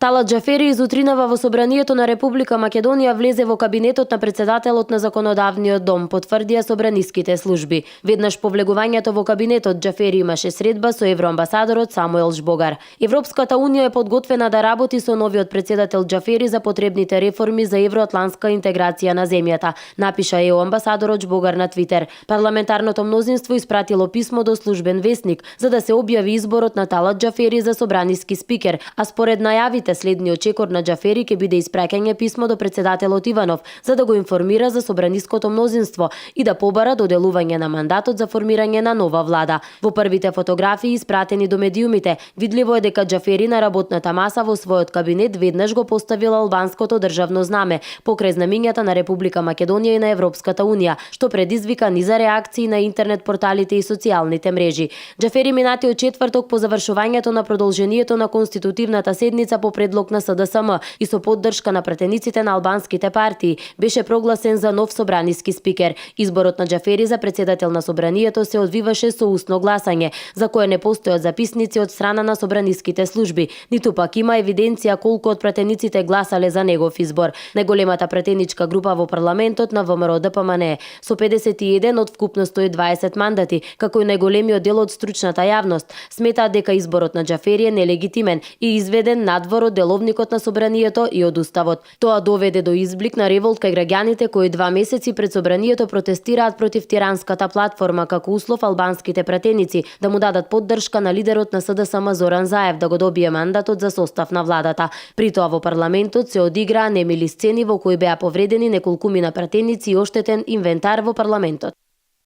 Талат Џафери изутринава во Собранието на Република Македонија влезе во кабинетот на председателот на Законодавниот дом, потврдија собраниските служби. Веднаш по влегувањето во кабинетот Џафери имаше средба со евроамбасадорот Самуел Жбогар. Европската унија е подготвена да работи со новиот председател Џафери за потребните реформи за евроатлантска интеграција на земјата, напиша ЕУ амбасадорот Жбогар на Твитер. Парламентарното мнозинство испратило писмо до службен весник за да се објави изборот на Талат Џафери за собраниски спикер, а според најавите следниот чекор на Џафери ќе биде испраќање писмо до председателот Иванов за да го информира за собраниското мнозинство и да побара доделување на мандатот за формирање на нова влада. Во првите фотографии испратени до медиумите, видливо е дека Џафери на работната маса во својот кабинет веднаш го поставил албанското државно знаме покрај знамињата на Република Македонија и на Европската унија, што предизвика низа реакции на интернет порталите и социјалните мрежи. Џафери минатиот четврток по завршувањето на продолжението на конститутивната седница по предлог на СДСМ и со поддршка на пратениците на албанските партии беше прогласен за нов собраниски спикер. Изборот на Џафери за председател на собранието се одвиваше со усно гласање, за кое не постојат записници од страна на собраниските служби, ниту пак има евиденција колку од пратениците гласале за негов избор. Најголемата пратеничка група во парламентот на ВМРО ДПМН со 51 од вкупно 120 мандати, како и најголемиот дел од стручната јавност, сметаат дека изборот на Џафери е нелегитимен и изведен надвор од деловникот на собранието и од уставот. Тоа доведе до изблик на револт кај граѓаните кои 2 месеци пред собранието протестираат против тиранската платформа како услов албанските пратеници да му дадат поддршка на лидерот на СДСМ Зоран Заев да го добие мандатот за состав на владата. При тоа во парламентот се одиграа немили сцени во кои беа повредени неколкумина пратеници и оштетен инвентар во парламентот.